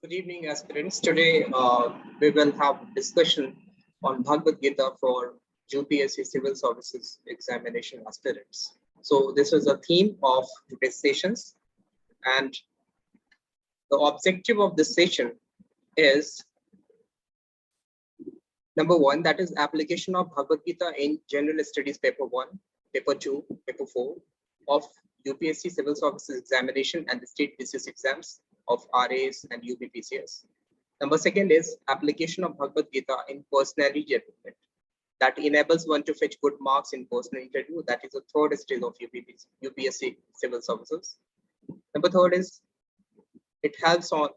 Good evening, aspirants. Today, we will have a discussion on Bhagwad Gita for UPSC Civil Services Examination aspirants. So, this is a theme of today's sessions, and the objective of this session is number one, that is application of Bhagwad Gita in General Studies Paper 1, Paper 2, Paper 4 of UPSC Civil Services Examination and the State BCS exams of RAs and UPPCS. Number second is application of Bhagwad Gita in personality development that enables one to fetch good marks in personal interview. That is the third stage of UPSC Civil Services. Number third is it helps on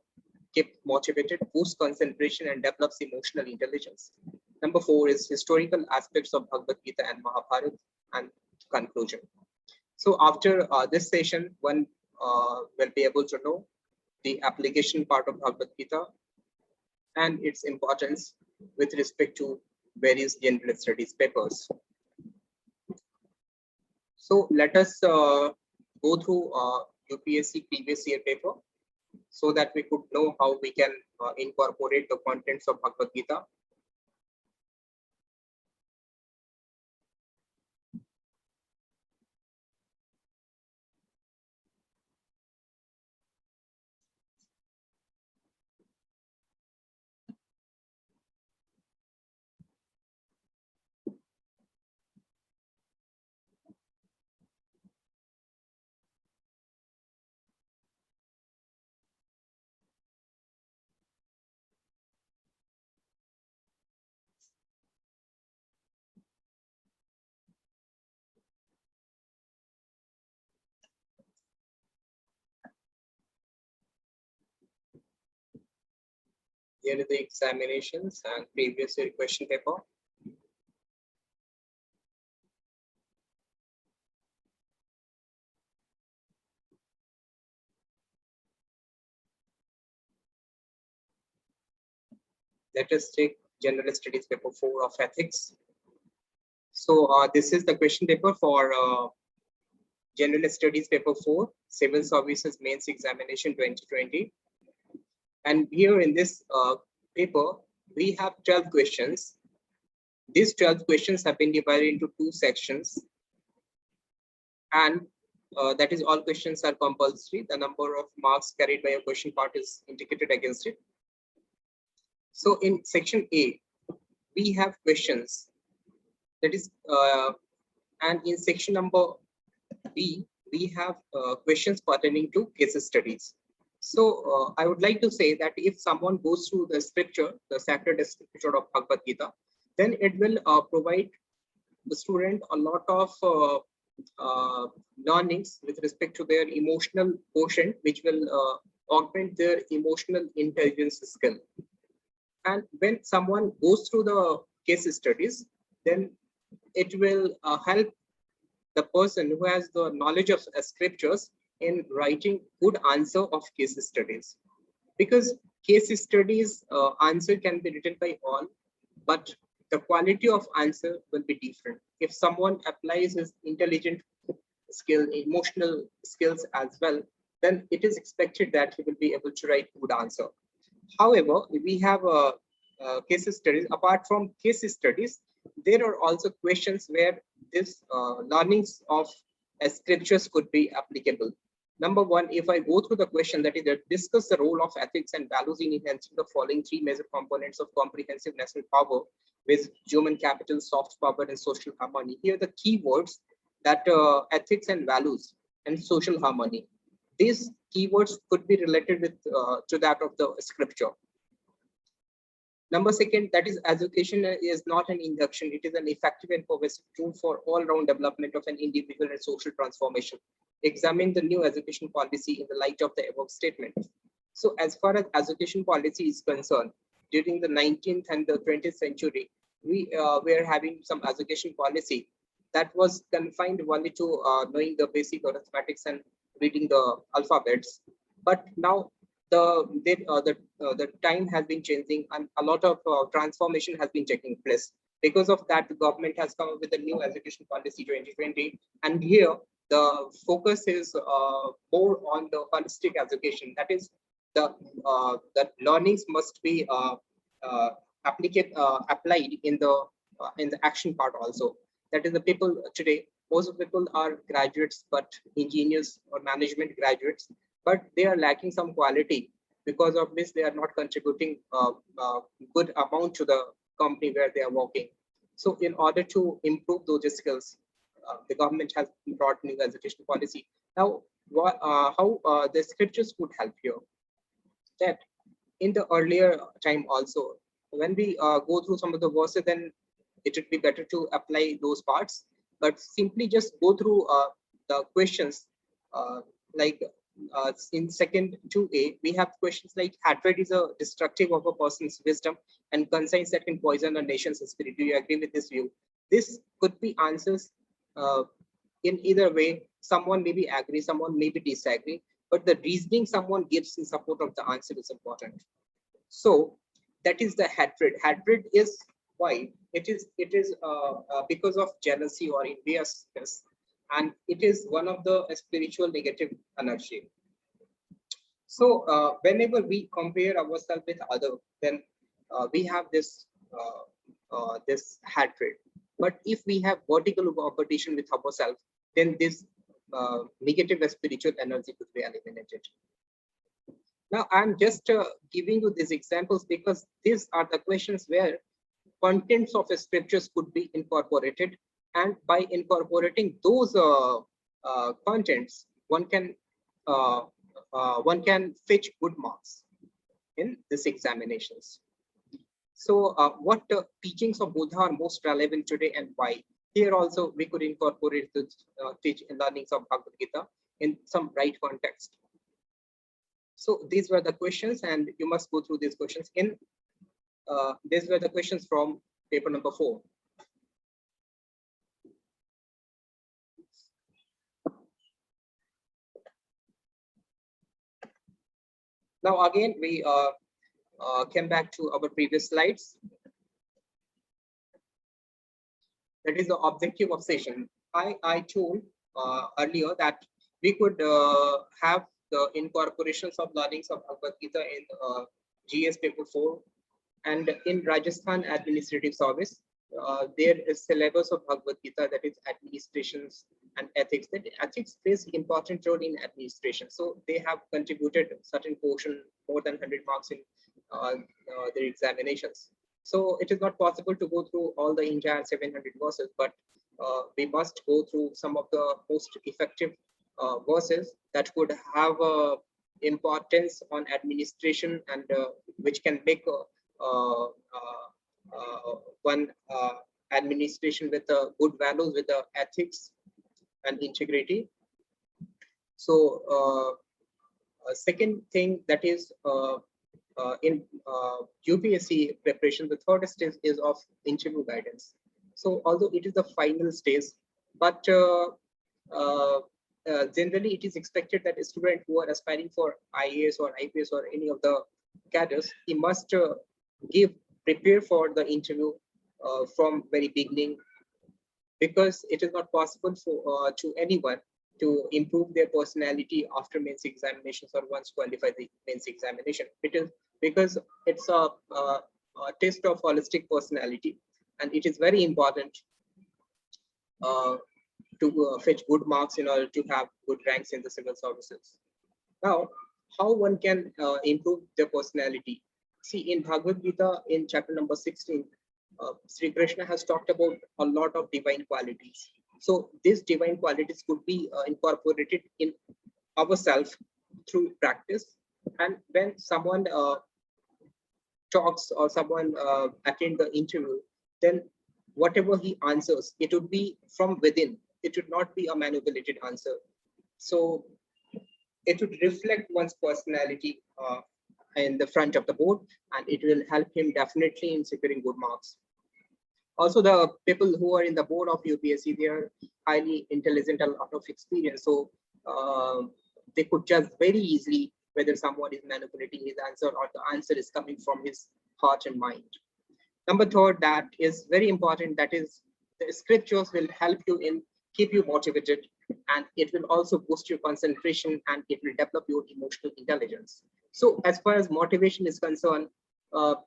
keep motivated, boost concentration, and develops emotional intelligence. Number four is historical aspects of Bhagwad Gita and Mahabharata and conclusion. So after this session, one will be able to know the application part of Bhagwad Gita and its importance with respect to various general studies papers. So let us go through UPSC previous year paper so that we could know how we can incorporate the contents of Bhagwad Gita. Here are the examinations and previous year question paper. Let us take general studies paper 4 of ethics. So this is the question paper for general studies paper 4 civil services mains examination 2020. And here in this paper, we have 12 questions. These 12 questions have been divided into two sections. And that is all questions are compulsory. The number of marks carried by a question part is indicated against it. So in section A, we have questions. That is, and in section number B, we have questions pertaining to case studies. So I would like to say that if someone goes through the scripture, the sacred scripture of Bhagwad Gita, then it will provide the student a lot of learnings with respect to their emotional quotient, which will augment their emotional intelligence skill. And when someone goes through the case studies, then it will help the person who has the knowledge of scriptures in writing good answer of case studies, because case studies answer can be written by all, but the quality of answer will be different. If someone applies his intelligent skill, emotional skills as well, then it is expected that he will be able to write good answer. However, we have case studies. Apart from case studies, there are also questions where this learnings of scriptures could be applicable. Number one, if I go through the question, that is, discuss the role of ethics and values in enhancing the following three major components of comprehensive national power with human capital, soft power, and social harmony. Here, the key words that ethics and values and social harmony. These keywords could be related with to that of the scripture. Number second, that is, education is not an induction. It is an effective and pervasive tool for all-round development of an individual and social transformation. Examine the new education policy in the light of the above statement. So as far as education policy is concerned, during the 19th and the 20th century, we were having some education policy that was confined only to knowing the basic arithmetics and reading the alphabets. But now the time has been changing and a lot of transformation has been taking place. Because of that, the government has come up with the new education policy 2020, and here the focus is more on the holistic education. That is, the learnings must be applied in the action part also. That is, the people today, most of the people are graduates, but engineers or management graduates, but they are lacking some quality. Because of this, they are not contributing good amount to the company where they are working. So in order to improve those skills, the government has brought new education policy. Now, how the scriptures would help here? That in the earlier time also, when we go through some of the verses, then it would be better to apply those parts. But simply just go through the questions, like in second 2a, we have questions like, hatred is a destructive of a person's wisdom and conscience that can poison a nation's spirit. Do you agree with this view? This could be answers in either way. Someone may be agree, someone may be disagree, but the reasoning someone gives in support of the answer is important. So that is the hatred. Hatred is why it is because of jealousy or enviousness, and it is one of the spiritual negative energy. So whenever we compare ourselves with other, then we have this this hatred. But if we have vertical competition with ourselves, then this negative spiritual energy could be eliminated. Now, I'm just giving you these examples because these are the questions where contents of scriptures could be incorporated, and by incorporating those contents, one can fetch good marks in these examinations. So, what teachings of Buddha are most relevant today and why? Here also we could incorporate the learnings of Bhagwad Gita in some right context. So these were the questions, and you must go through these questions. These were the questions from paper number 4. Now again, we came back to our previous slides. That is the objective of session. I told earlier that we could have the incorporations of learnings of Bhagwad Gita in GS paper 4, and in Rajasthan Administrative Service, there is syllabus of Bhagwad Gita, that is administrations and ethics. That ethics plays important role in administration. So they have contributed certain portion, more than 100 marks in their examinations. So it is not possible to go through all the entire 700 verses, but we must go through some of the most effective verses that would have importance on administration, and which can make one administration with good values, with the ethics and integrity. So second thing, that is in UPSC preparation, the third stage is of interview guidance. So although it is the final stage, but generally it is expected that a student who are aspiring for IAS or IPS or any of the cadres, he must prepare for the interview from very beginning, because it is not possible for to anyone to improve their personality after mains examinations or once qualify the mains examination. It is because it's a test of holistic personality, and it is very important to fetch good marks in order to have good ranks in the civil services. Now, how one can improve their personality? See, in Bhagavad Gita, in chapter number 16, Sri Krishna has talked about a lot of divine qualities. So these divine qualities could be incorporated in ourselves through practice. And when someone talks or someone attend the interview, then whatever he answers, it would be from within. It would not be a manipulated answer. So it would reflect one's personality in the front of the board, and it will help him definitely in securing good marks. Also, the people who are in the board of UPSC, they are highly intelligent, a lot of experience. So they could judge very easily whether someone is manipulating his answer or the answer is coming from his heart and mind. Number third, that is very important, that is the scriptures will help you in keep you motivated, and it will also boost your concentration, and it will develop your emotional intelligence. So as far as motivation is concerned,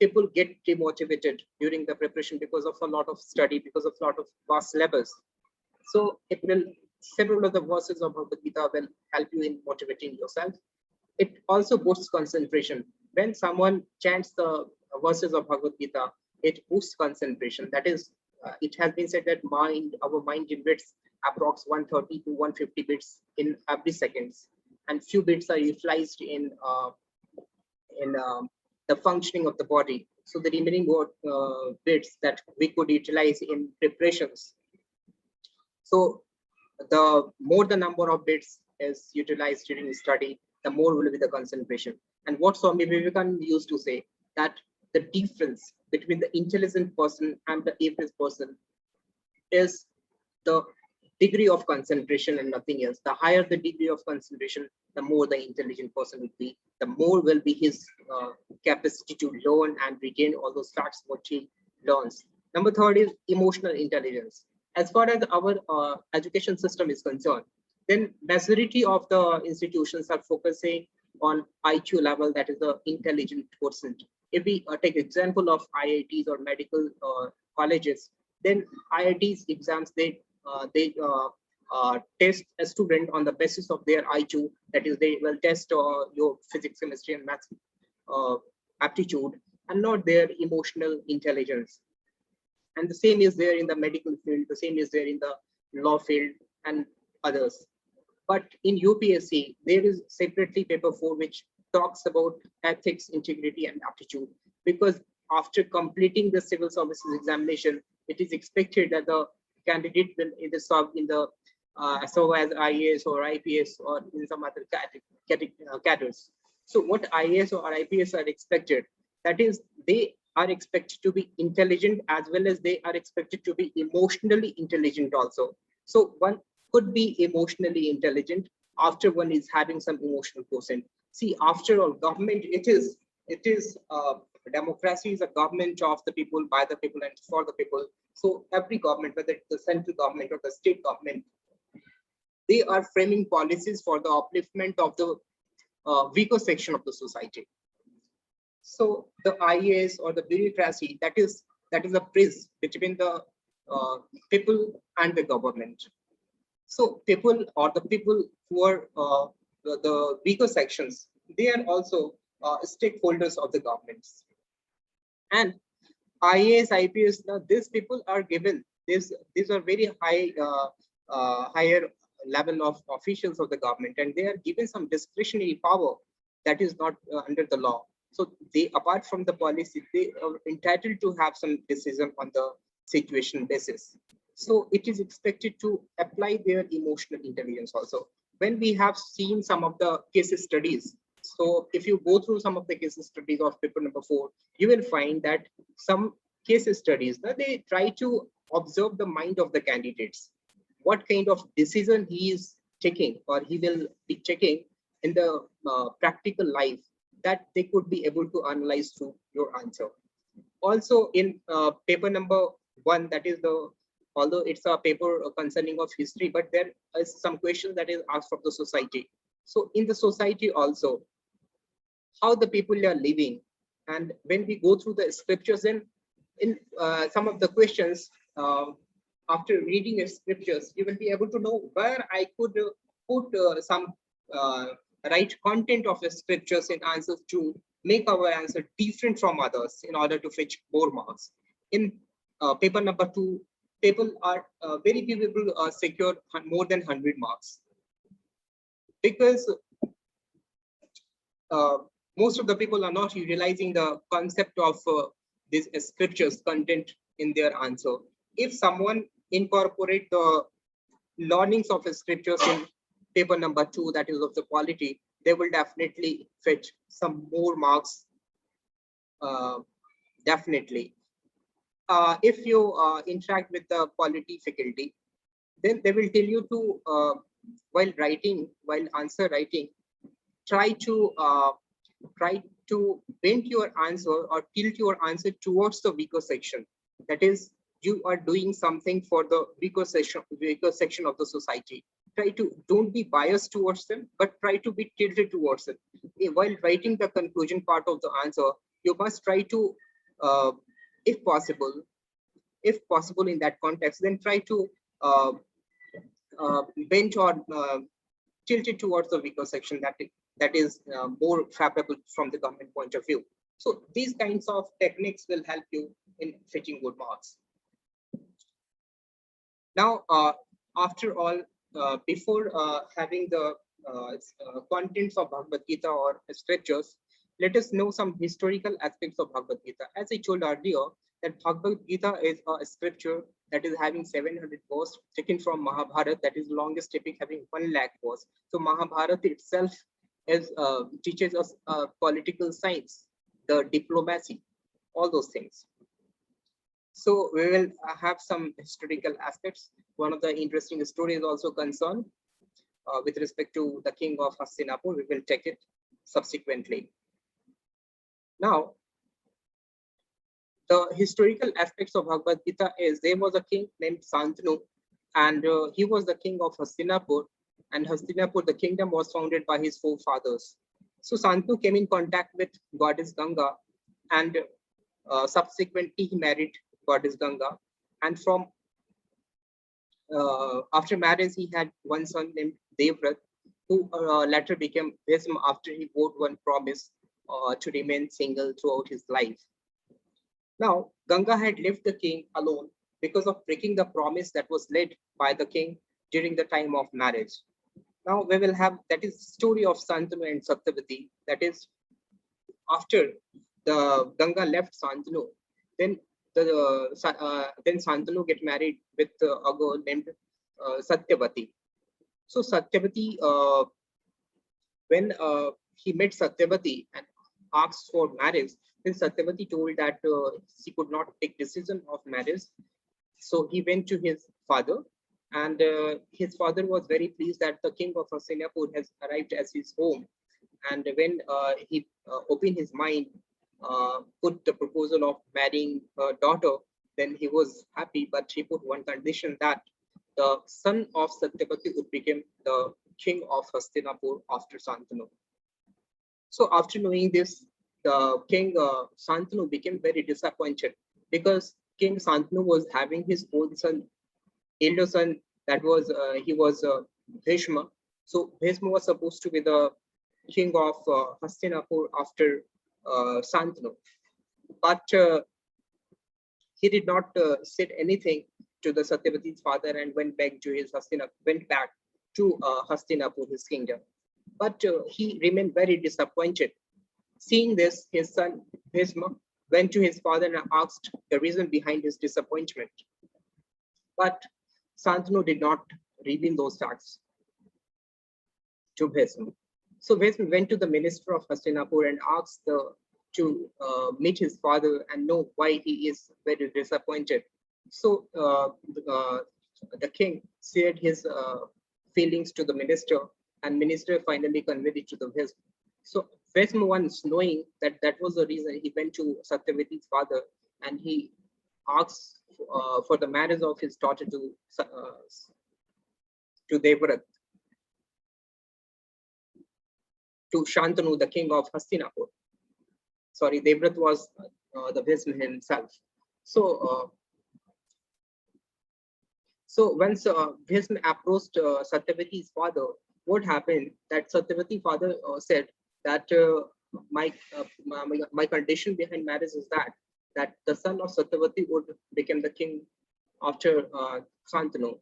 people get demotivated during the preparation because of a lot of study, because of a lot of vast syllabus. So it will, several of the verses of Bhagavad Gita will help you in motivating yourself. It also boosts concentration. When someone chants the verses of Bhagavad Gita, it boosts concentration. That is, it has been said that our mind generates approx 130 to 150 bits in every seconds, and few bits are utilized in the functioning of the body. So the remaining bits that we could utilize in preparations. So the more the number of bits is utilized during the study, the more will be the concentration. And what Swami Vivekananda used to say, that the difference between the intelligent person and the average person is the degree of concentration and nothing else. The higher the degree of concentration, the more the intelligent person will be, the more will be his capacity to learn and retain all those facts what he learns. Number third is emotional intelligence. As far as our education system is concerned, then majority of the institutions are focusing on IQ level, that is the intelligent quotient. If we take example of IITs or medical colleges, then IITs exams, they test a student on the basis of their IQ. That is, they will test your physics, chemistry, and maths aptitude, and not their emotional intelligence. And the same is there in the medical field, the same is there in the law field and others. But in UPSC, there is separately paper 4 which talks about ethics, integrity, and aptitude. Because after completing the civil services examination, it is expected that the candidate will either serve in the serve as IAS or IPS or in some other categories. So what IAS or IPS are expected, that is, they are expected to be intelligent as well as they are expected to be emotionally intelligent also. So one could be emotionally intelligent after one is having some emotional quotient. See, after all, government, it is democracy is a government of the people, by the people, and for the people. So every government, whether it's the central government or the state government, they are framing policies for the upliftment of the weaker section of the society. So the IAS or the bureaucracy, that is a bridge between the people and the government. So people, or the people who are the weaker sections, they are also stakeholders of the governments. And IAS, IPS, now these people are given these are very higher level of officials of the government, and they are given some discretionary power that is not under the law. So they, apart from the policy, they are entitled to have some decision on the situation basis. So it is expected to apply their emotional intelligence also. When we have seen some of the case studies, so if you go through some of the case studies of paper number 4, you will find that some case studies, they try to observe the mind of the candidates, what kind of decision he is taking or he will be taking in the practical life, that they could be able to analyze through your answer. Also in paper number 1, that is although it's a paper concerning of history, but there is some question that is asked from the society. So in the society also, how the people are living, and when we go through the scriptures, then in some of the questions, after reading the scriptures, you will be able to know where I could put some right content of the scriptures in answers to make our answer different from others in order to fetch more marks. In paper number 2, people are very few people secure more than 100 marks, because most of the people are not utilizing the concept of this scriptures content in their answer. If someone incorporate the learnings of the scriptures in paper number 2, that is of the quality, they will definitely fetch some more marks. Definitely. If you interact with the quality faculty, then they will tell you to, while answer writing, try to bend your answer or tilt your answer towards the weaker section. That is, you are doing something for the weaker section of the society. don't be biased towards them, but try to be tilted towards it. While writing the conclusion part of the answer, you must try to, uh, if possible, in that context, then try to uh, bend or tilt it towards the weaker section that is more favorable from the government point of view. So these kinds of techniques will help you in fetching good marks. Now, after all, before having the contents of Bhagavad Gita or scriptures, let us know some historical aspects of Bhagavad Gita. As I told earlier, that Bhagavad Gita is a scripture that is having 700 verses taken from Mahabharata, that is longest epic having 1 lakh verses. So Mahabharata itself is teaches us political science, the diplomacy, all those things. So we will have some historical aspects. One of the interesting stories also concerned with respect to the king of Hastinapur. We will take it subsequently. Now, the historical aspects of Bhagavad Gita is there was a king named Santanu, and he was the king of Hastinapur. And Hastinapur, the kingdom, was founded by his forefathers. So Santanu came in contact with goddess Ganga, and subsequently he married goddess Ganga. And from after marriage, he had one son named Devrat, who later became Bhisma after he made one promise to remain single throughout his life. Now, Ganga had left the king alone because of breaking the promise that was led by the king during the time of marriage. Now we will have, that is story of Santanu and Satyavati. That is, after the Ganga left Santanu, then then Santanu get married with a girl named Satyavati. So Satyavati, when he met Satyavati and asked for marriage, then Satyavati told that she could not take decision of marriage. So he went to his father, and his father was very pleased that the king of Hastinapur has arrived as his home. And when he opened his mind, put the proposal of marrying her daughter, then he was happy, but he put one condition, that the son of Satyavati would become the king of Hastinapur after Santanu. So after knowing this, the king Santanu became very disappointed, because King Santanu was having his own son, elder son, that was he was Bhishma. So Bhishma was supposed to be the king of Hastinapur after Santanu, but he did not said anything to the Satyavati's father and went back to his Hastinapur, his kingdom. But he remained very disappointed. Seeing this, his son Bhisma went to his father and asked the reason behind his disappointment. But Santanu did not reveal those facts to Bhisma. So Bhisma went to the minister of Hastinapur and asked to meet his father and know why he is very disappointed. So the king shared his feelings to the minister, and minister finally conveyed it to the Bhisma. So Bhisma, once knowing that that was the reason, he went to Satyavati's father and he asked for the marriage of his daughter to Devrat, to Shantanu, the king of Hastinapur. Sorry, Devrat was the Bhisma himself. So, once Bhisma approached Satyavati's father, what happened? That Satyavati's father said that my condition behind marriage is that the son of Satyavati would become the king after Santanu.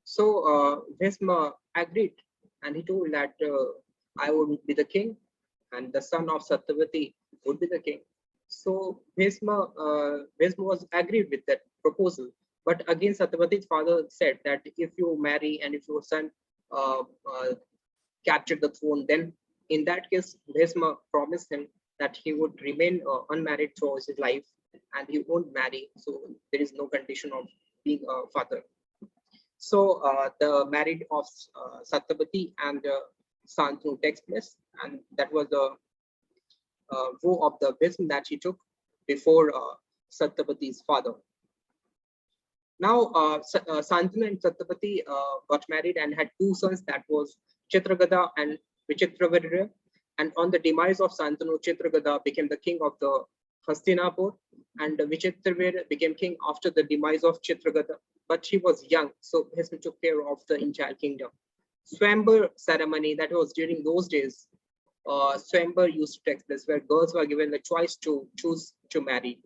So Bhisma agreed, and he told that I would be the king, and the son of Satyavati would be the king. So Bhisma was agreed with that proposal. But again, Satyavati's father said that if you marry and if your son captured the throne, then in that case, Bhisma promised him that he would remain unmarried throughout his life and he won't marry. So there is no condition of being a father. So the marriage of Satyavati and Santanu takes place, and that was the vow of the Bhisma that he took before Satyavati's father. Now, Santanu and Satyapati got married and had two sons, that was Chitragada and Vichitravirya. And on the demise of Santanu, Chitragada became the king of the Hastinapur, and Vichitravirya became king after the demise of Chitragada. But he was young, so he took care of the entire kingdom. Swambar ceremony, that was during those days, Swambar used to take place where girls were given the choice to choose to marry.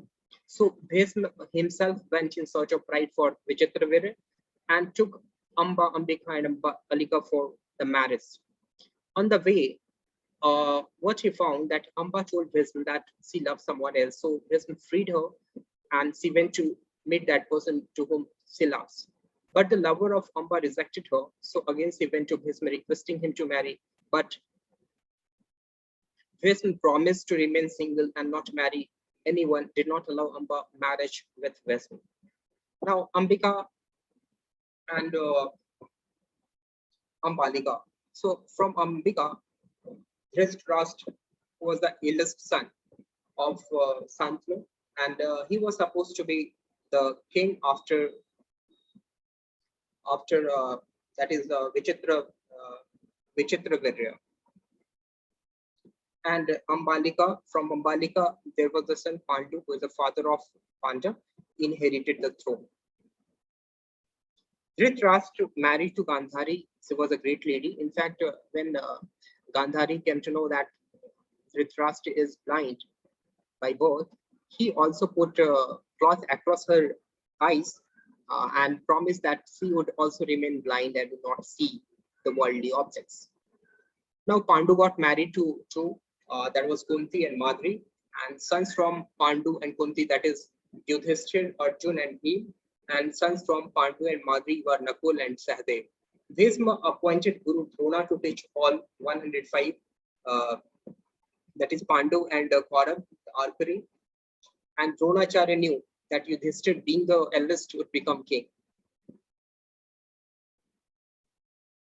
So Bhisma himself went in search of bride for Vichitravirya and took Amba, Ambika, and Alika for the marriage. On the way, what he found that Amba told Bhisma that she loved someone else. So Bhisma freed her and she went to meet that person to whom she loves. But the lover of Amba rejected her. So again she went to Bhisma requesting him to marry. But Bhisma promised to remain single and not marry anyone, did not allow Amba marriage with Bhisma. Now Ambika and Ambalika. So from Ambika, Dhritarashtra was the eldest son of Santanu, and he was supposed to be the king after that is Vichitravirya. And Ambalika, from Ambalika, there was the son Pandu, who is the father of Panja, inherited the throne. Dhritarashtra married to Gandhari. She was a great lady. In fact, when Gandhari came to know that Dhritarashtra is blind by birth, he also put a cloth across her eyes and promised that she would also remain blind and would not see the worldly objects. Now Pandu got married to two, that was Kunti and Madri, and sons from Pandu and Kunti, that is Yudhishthir, Arjun and Bhim, and sons from Pandu and Madri were Nakul and Sahadev. Bhisma appointed Guru Drona to teach all 105, that is Pandu and Kaurav, the archery, and Dronacharya knew that Yudhishthir, being the eldest, would become king.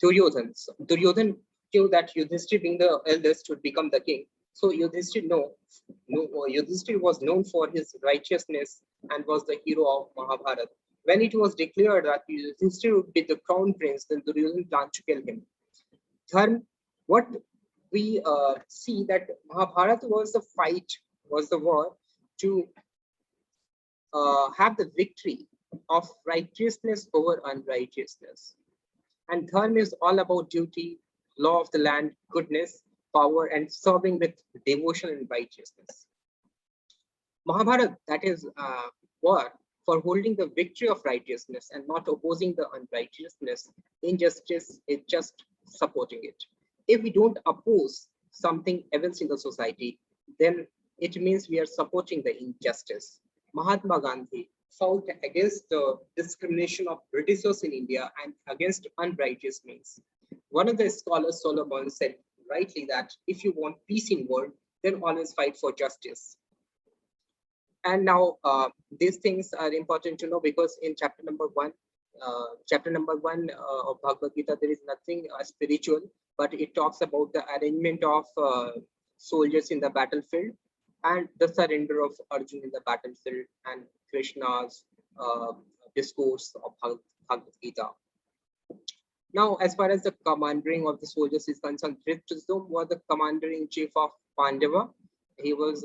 Duryodhan knew that Yudhishthir, being the eldest, would become the king. So Yudhishthir was known for his righteousness and was the hero of Mahabharata. When it was declared that Yudhishthir would be the crown prince, then Duryodhan planned to kill him. Dharma, what we see that Mahabharata was the fight, was the war to have the victory of righteousness over unrighteousness. And Dharma is all about duty, law of the land, goodness, power, and serving with devotion and righteousness. Mahabharata, that is war for holding the victory of righteousness and not opposing the unrighteousness. Injustice is just supporting it. If we don't oppose something else in the society, then it means we are supporting the injustice. Mahatma Gandhi fought against the discrimination of Britishers in India and against unrighteous means. One of the scholars, Solomon, said rightly that if you want peace in world, then always fight for justice. And now these things are important to know because in chapter number one of Bhagwad Gita, there is nothing spiritual, but it talks about the arrangement of soldiers in the battlefield and the surrender of Arjun in the battlefield and Krishna's discourse of Bhagwad Gita. Now, as far as the commanding of the soldiers is concerned, Dhritarashtra was the commander-in-chief of Pandava. He was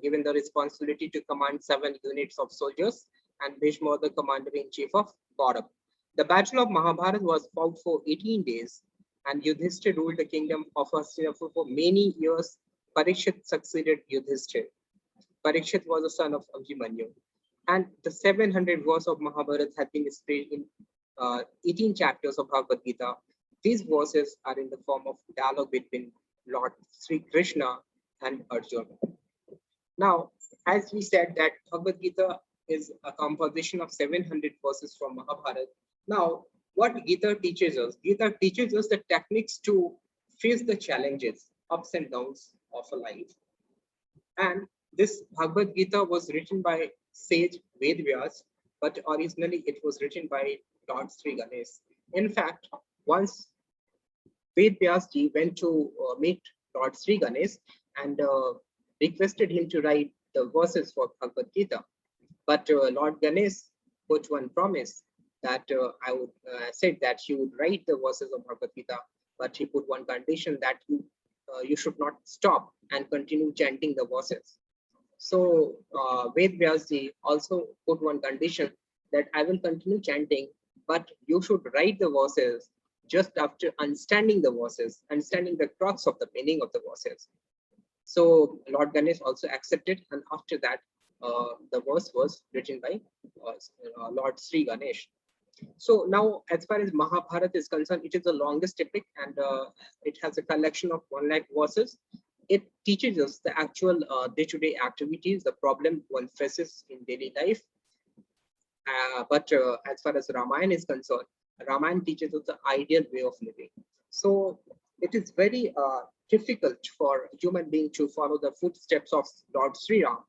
given the responsibility to command 7 units of soldiers, and Bhishma was the commander-in-chief of Kaurav. The Battle of Mahabharata was fought for 18 days, and Yudhishthir ruled the kingdom of Hastinapur for many years. Parikshit succeeded Yudhishthir. Parikshit was the son of Abhimanyu. And the 700 verses of Mahabharata have been displayed in 18 chapters of Bhagavad Gita. These verses are in the form of dialogue between Lord Sri Krishna and Arjuna. Now, as we said that Bhagavad Gita is a composition of 700 verses from Mahabharata. Now, what Gita teaches us? Gita teaches us the techniques to face the challenges, ups and downs of a life. And this Bhagavad Gita was written by Sage Ved Vyas, but originally it was written by Lord Shree Ganesh. In fact, once Ved Vyas Ji went to meet Lord Shree Ganesh and requested him to write the verses for Bhagavad Gita. But Lord Ganesh put one promise that I would said that she would write the verses of Bhagavad Gita, but she put one condition that you should not stop and continue chanting the verses. So Ved Vyas Ji also put one condition that I will continue chanting, but you should write the verses just after understanding the verses, understanding the crux of the meaning of the verses. So Lord Ganesh also accepted, and after that, the verse was written by Lord Shree Ganesh. So now, as far as Mahabharata is concerned, it is the longest epic, and it has a collection of 1 lakh verses. It teaches us the actual day-to-day activities, the problem one faces in daily life. But as far as Ramayana is concerned, Ramayana teaches us the ideal way of living. So it is very difficult for a human being to follow the footsteps of Lord Sri Ram,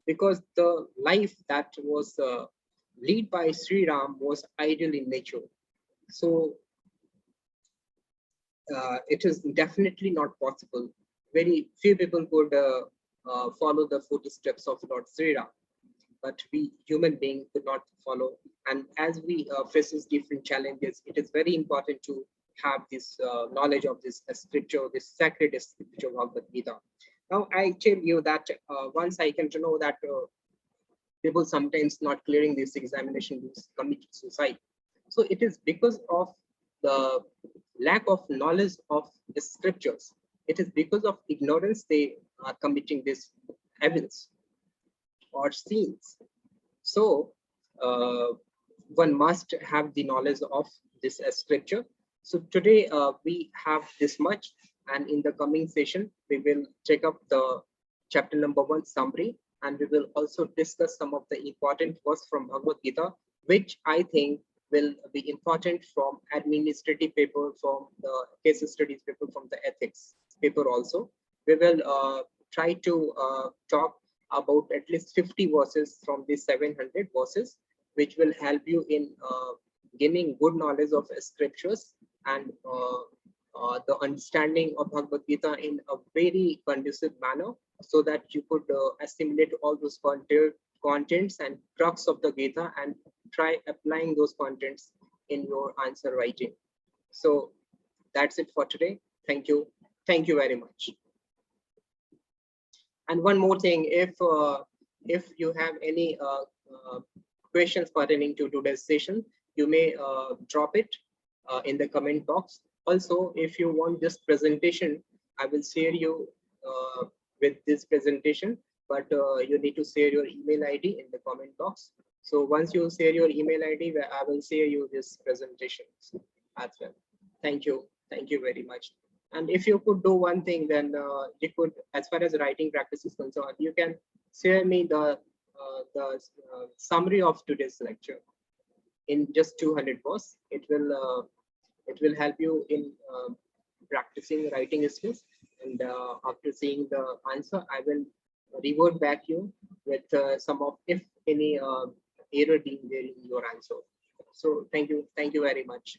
because the life that was led by Sri Ram was ideal in nature. So it is definitely not possible. Very few people could follow the footsteps of Lord Sri Ram, but we human beings could not follow. And as we faces different challenges, it is very important to have this knowledge of this scripture, this sacred scripture of Bhagavad Gita. Now I tell you that once I came to know that people sometimes not clearing this examination commit suicide. So it is because of the lack of knowledge of the scriptures. It is because of ignorance they are committing these events or sins. So one must have the knowledge of this scripture. So today we have this much, and in the coming session we will take up the chapter number 1 summary, and we will also discuss some of the important verse from Bhagavad Gita, which I think will be important from administrative paper, from the case studies paper, from the ethics paper also. We will try to talk about at least 50 verses from these 700 verses, which will help you in gaining good knowledge of scriptures and the understanding of Bhagavad Gita in a very conducive manner, so that you could assimilate all those contents and crux of the Gita and try applying those contents in your answer writing. So that's it for today. Thank you. Thank you very much. And one more thing, if you have any questions pertaining to today's session, you may drop it in the comment box. Also, if you want this presentation, I will share you with this presentation, but you need to share your email ID in the comment box. So once you share your email ID, I will share you this presentation as well. Thank you. Thank you very much. And if you could do one thing, then you could, as far as writing practice is concerned, you can share me the summary of today's lecture in just 200 words. It will help you in practicing writing skills. And after seeing the answer, I will revert back you with some of, if any error being there in your answer. So thank you very much.